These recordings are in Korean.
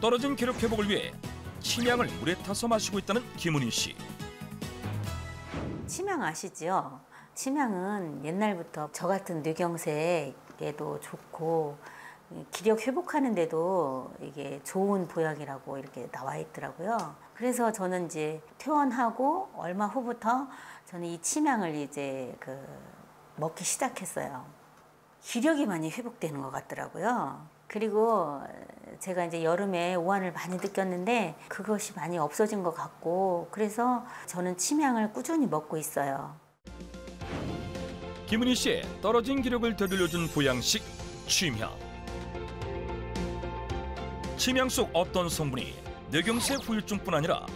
떨어진 기력 회복을 위해 침향을 물에 타서 마시고 있다는 김은희 씨. 침향 아시죠? 침향은 옛날부터 저 같은 뇌경색에도 좋고 기력 회복하는 데도 이게 좋은 보약이라고 이렇게 나와 있더라고요. 그래서 저는 이제 퇴원하고 얼마 후부터 저는 이 침향을 이제 먹기 시작했어요. 기력이 많이 회복되는 것 같더라고요. 그리고 제가 이제 여름에 오한을 많이 느꼈는데 그것이 많이 없어진 것 같고, 그래서 저는 침향을 꾸준히 먹고 있어요. 김은희 씨의 떨어진 기력을 되돌려준 보양식 침향. 침향 속 어떤 성분이 뇌경색 후유증뿐 아니라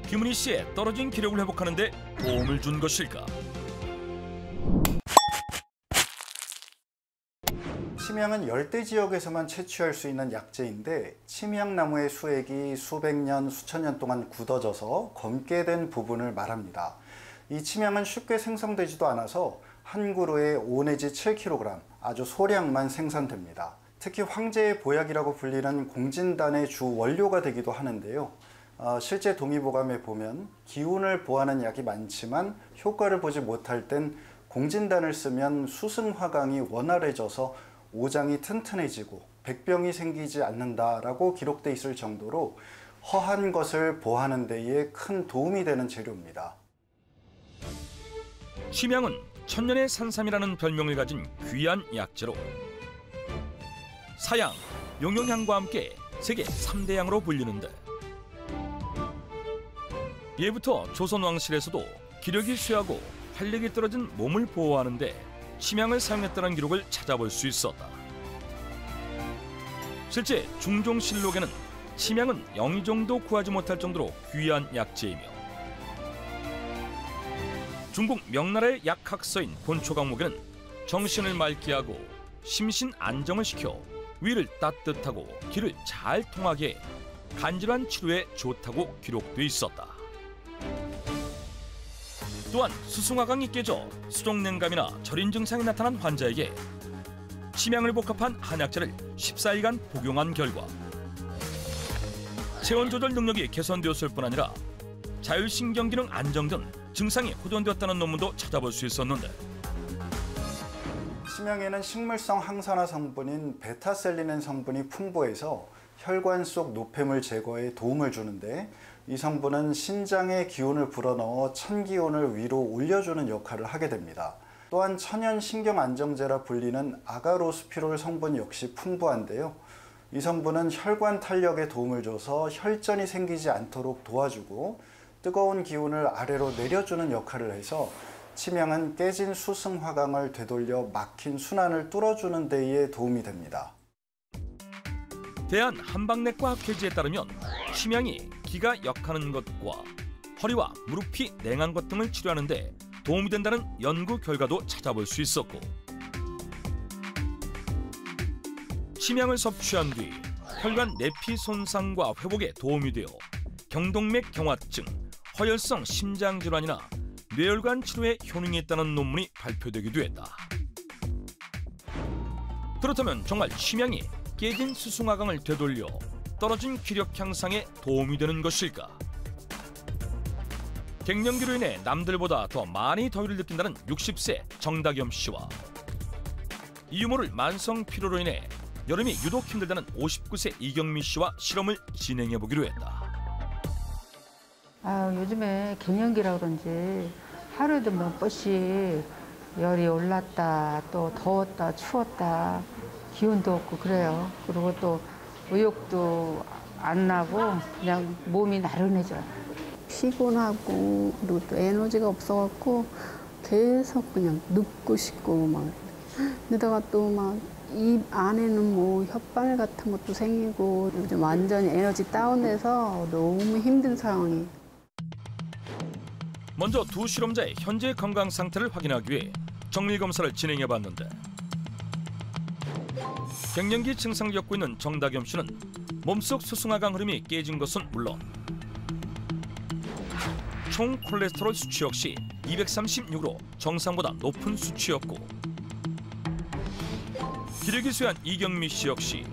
김은희 씨의 떨어진 기력을 회복하는 데 도움을 준 것일까? 침향은 열대 지역에서만 채취할 수 있는 약재인데, 침향나무의 수액이 수백 년, 수천 년 동안 굳어져서 검게 된 부분을 말합니다. 이 침향은 쉽게 생성되지도 않아서 한 그루에 5 내지 7kg, 아주 소량만 생산됩니다. 특히 황제의 보약이라고 불리는 공진단의 주 원료가 되기도 하는데요. 실제 동의보감에 보면 기운을 보하는 약이 많지만 효과를 보지 못할 땐 공진단을 쓰면 수승화강이 원활해져서 오장이 튼튼해지고 백병이 생기지 않는다라고 기록돼 있을 정도로 허한 것을 보하는 데에 큰 도움이 되는 재료입니다. 침향은 천년의 산삼이라는 별명을 가진 귀한 약재로 사양, 용용향과 함께 세계 3대 향으로 불리는데, 예부터 조선 왕실에서도 기력이 쇠하고 활력이 떨어진 몸을 보호하는 데 침향을 사용했다는 기록을 찾아볼 수 있었다. 실제 중종실록에는 침향은 영의정도 구하지 못할 정도로 귀한 약재이며, 중국 명나라의 약학서인 본초강목에는 정신을 맑게 하고 심신 안정을 시켜 위를 따뜻하고 기를 잘 통하게 해 간질환 치료에 좋다고 기록돼 있었다. 또한 수승화강이 깨져 수족냉감이나 절인 증상이 나타난 환자에게 침향을 복합한 한약재를 14일간 복용한 결과 체온 조절 능력이 개선되었을 뿐 아니라 자율신경 기능 안정 등 증상이 호전되었다는 논문도 찾아볼 수 있었는데, 침향에는 식물성 항산화 성분인 베타셀리넨 성분이 풍부해서 혈관 속 노폐물 제거에 도움을 주는데, 이 성분은 신장의 기운을 불어넣어 천기운을 위로 올려주는 역할을 하게 됩니다. 또한 천연 신경 안정제라 불리는 아가로스피롤 성분 역시 풍부한데요. 이 성분은 혈관 탄력에 도움을 줘서 혈전이 생기지 않도록 도와주고 뜨거운 기운을 아래로 내려주는 역할을 해서 침향은 깨진 수승화강을 되돌려 막힌 순환을 뚫어주는 데에 도움이 됩니다. 대한한방내과 학회지에 따르면 침향이 기가 역하는 것과 허리와 무릎이 냉한 것 등을 치료하는 데 도움이 된다는 연구 결과도 찾아볼 수 있었고, 침향을 섭취한 뒤 혈관 내피 손상과 회복에 도움이 되어 경동맥 경화증, 허혈성 심장질환이나 뇌혈관 치료에 효능이 있다는 논문이 발표되기도 했다. 그렇다면 정말 침향이 깨진 수승화강을 되돌려 떨어진 기력 향상에 도움이 되는 것일까? 갱년기로 인해 남들보다 더 많이 더위를 느낀다는 60세 정다겸 씨와 이 유모를 만성 피로로 인해 여름이 유독 힘들다는 59세 이경미 씨와 실험을 진행해보기로 했다. 요즘에 갱년기라 그런지 하루에도 몇 번씩 열이 올랐다, 또 더웠다, 추웠다, 기운도 없고 그래요. 그리고 또 의욕도 안 나고 그냥 몸이 나른해져요. 피곤하고 그리고 또 에너지가 없어갖고 계속 그냥 눕고 싶고 막 그러다가 또 막 입 안에는 뭐 혓바늘 같은 것도 생기고 요즘 완전히 에너지 다운돼서 너무 힘든 상황이에요. 먼저 두 실험자의 현재 건강 상태를 확인하기 위해 정밀 검사를 진행해봤는데, 갱년기 증상을 겪고 있는 정다겸 씨는 몸속 수승화강 흐름이 깨진 것은 물론 총 콜레스테롤 수치 역시 236으로 정상보다 높은 수치였고, 기력이 쇠한 이경미 씨 역시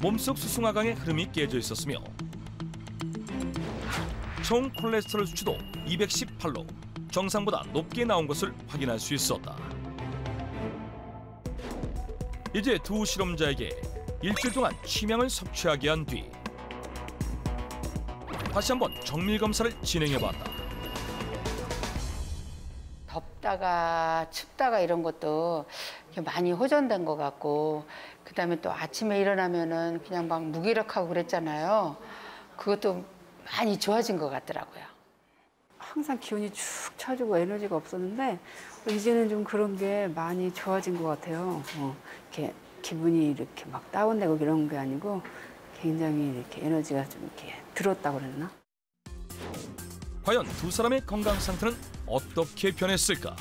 몸속 수승화강의 흐름이 깨져 있었으며 총 콜레스테롤 수치도 218로 정상보다 높게 나온 것을 확인할 수 있었다. 이제 두 실험자에게 일주일 동안 침향을 섭취하게 한 뒤 다시 한번 정밀 검사를 진행해봤다. 덥다가 춥다가 이런 것도 많이 호전된 것 같고, 그다음에 또 아침에 일어나면은 그냥 막 무기력하고 그랬잖아요. 그것도 많이 좋아진 것 같더라고요. 항상 기운이 축 처지고 에너지가 없었는데 이제는 좀 그런 게 많이 좋아진 것 같아요. 이렇게 기분이 이렇게 막 다운되고 이런 게 아니고 굉장히 이렇게 에너지가 좀 이렇게 들었다고 그랬나? 과연 두 사람의 건강 상태는 어떻게 변했을까?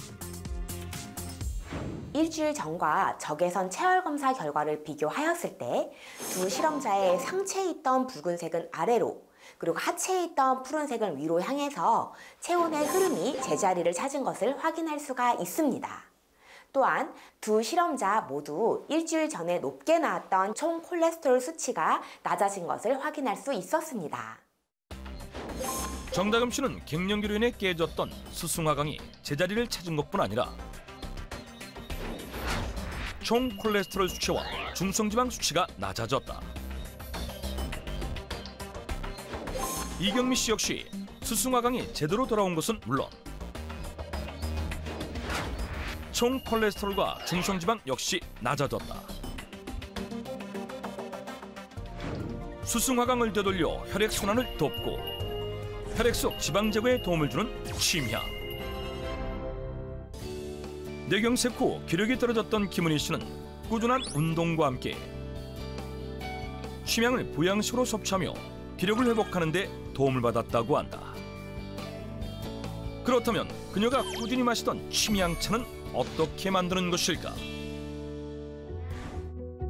일주일 전과 적외선 체열 검사 결과를 비교하였을 때 두 실험자의 상체에 있던 붉은색은 아래로, 그리고 하체에 있던 푸른색은 위로 향해서 체온의 흐름이 제자리를 찾은 것을 확인할 수가 있습니다. 또한 두 실험자 모두 일주일 전에 높게 나왔던 총 콜레스테롤 수치가 낮아진 것을 확인할 수 있었습니다. 정다금 씨는 갱년기로 인해 깨졌던 수승화강이 제자리를 찾은 것뿐 아니라 총 콜레스테롤 수치와 중성지방 수치가 낮아졌다. 이경미 씨 역시 수승화강이 제대로 돌아온 것은 물론 총 콜레스테롤과 중성지방 역시 낮아졌다. 수승화강을 되돌려 혈액순환을 돕고 혈액 속 지방 제거에 도움을 주는 침향. 뇌경색 후 기력이 떨어졌던 김은희 씨는 꾸준한 운동과 함께 침향을 보양식으로 섭취하며 기력을 회복하는 데 도움을 받았다고 한다. 그렇다면 그녀가 꾸준히 마시던 침향차는 어떻게 만드는 것일까?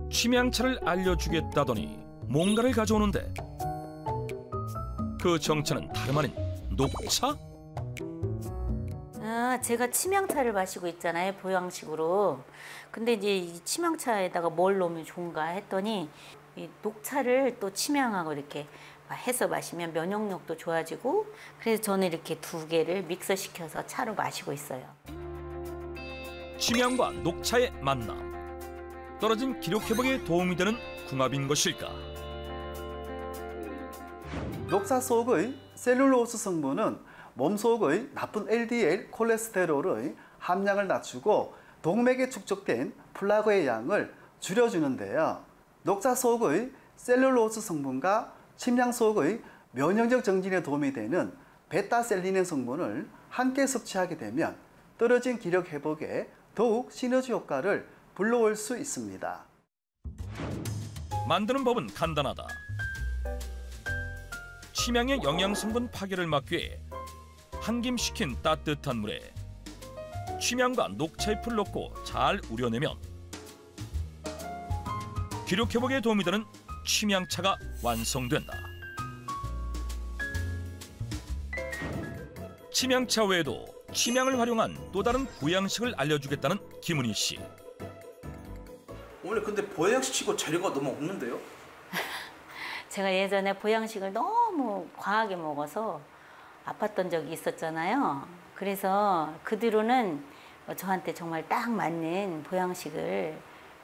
침향차를 알려주겠다더니 뭔가를 가져오는데 그 정체는 다름 아닌 녹차? 제가 침향차를 마시고 있잖아요, 보양식으로. 근데 이제 이 침향차에다가 뭘 넣으면 좋은가 했더니 이 녹차를 또 침향하고 이렇게 해서 마시면 면역력도 좋아지고, 그래서 저는 이렇게 두 개를 믹서시켜서 차로 마시고 있어요. 침향과 녹차의 만남. 떨어진 기력 회복에 도움이 되는 궁합인 것일까? 녹차 속의 셀룰로스 성분은 몸속의 나쁜 LDL 콜레스테롤의 함량을 낮추고 동맥에 축적된 플라그의 양을 줄여주는데요. 녹차 속의 셀룰로스 성분과 침향 속의 면역력 정진에 도움이 되는 베타셀리닌 성분을 함께 섭취하게 되면 떨어진 기력 회복에 더욱 시너지 효과를 불러올 수 있습니다. 만드는 법은 간단하다. 침향의 영양성분 파괴를 막기 위해 한김 식힌 따뜻한 물에 침향과 녹차잎을 넣고 잘 우려내면 기력 회복에 도움이 되는 침향차가 완성된다. 침향차 외에도 침향을 활용한 또 다른 보양식을 알려주겠다는 김은희 씨. 어머니, 근데 보양식 치고 재료가 너무 없는데요? 제가 예전에 보양식을 너무 과하게 먹어서 아팠던 적이 있었잖아요. 그래서 그 뒤로는 저한테 정말 딱 맞는 보양식을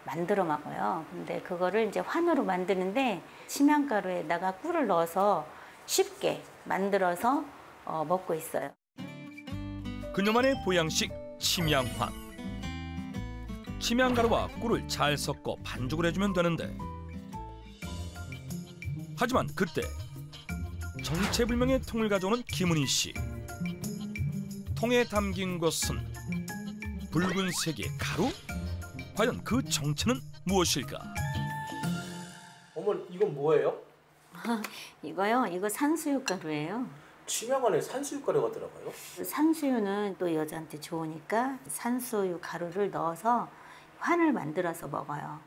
만들어 먹어요. 근데 그거를 이제 환으로 만드는데 침향가루에다가 꿀을 넣어서 쉽게 만들어서 먹고 있어요. 그녀만의 보양식 침향환. 침향가루와 꿀을 잘 섞어 반죽을 해주면 되는데, 하지만 그때 정체불명의 통을 가져오는 김은희 씨. 통에 담긴 것은 붉은색의 가루? 과연 그 정체는 무엇일까? 어머니, 이건 뭐예요? 이거요? 이거 산수유 가루예요. 침향 안에 산수유 가루가 들어가요? 산수유는 또 여자한테 좋으니까 산수유 가루를 넣어서 환을 만들어서 먹어요.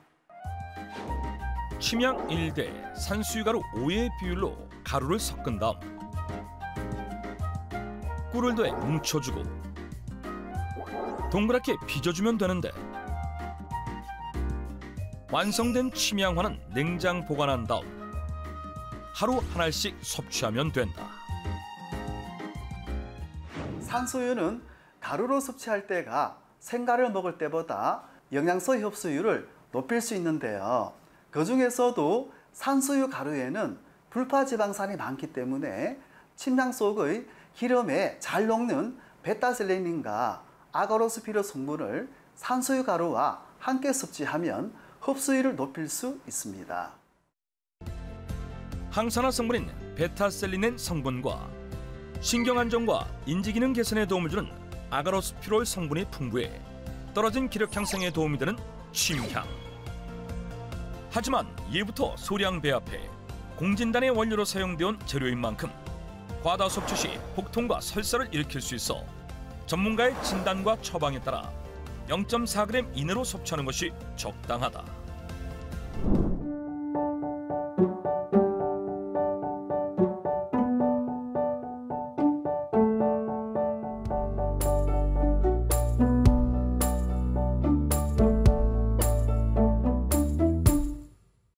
침향 1대 산수유가루 5의 비율로 가루를 섞은 다음 꿀을 더해 뭉쳐주고 동그랗게 빚어주면 되는데, 완성된 침향화는 냉장 보관한 다음 하루 한 알씩 섭취하면 된다. 산수유는 가루로 섭취할 때가 생가를 먹을 때보다 영양소 흡수율을 높일 수 있는데요. 그중에서도 산수유 가루에는 불파지방산이 많기 때문에 침향 속의 기름에 잘 녹는 베타셀레닌과 아가로스피르 성분을 산수유 가루와 함께 섭취하면 흡수율을 높일 수 있습니다. 항산화 성분인 베타셀리넨 성분과 신경 안정과 인지기능 개선에 도움을 주는 아가로스피롤 성분이 풍부해 떨어진 기력 향상에 도움이 되는 침향. 하지만 예부터 소량 배합해 공진단의 원료로 사용되어 온 재료인 만큼 과다 섭취 시 복통과 설사를 일으킬 수 있어 전문가의 진단과 처방에 따라 0.4g 이내로 섭취하는 것이 적당하다.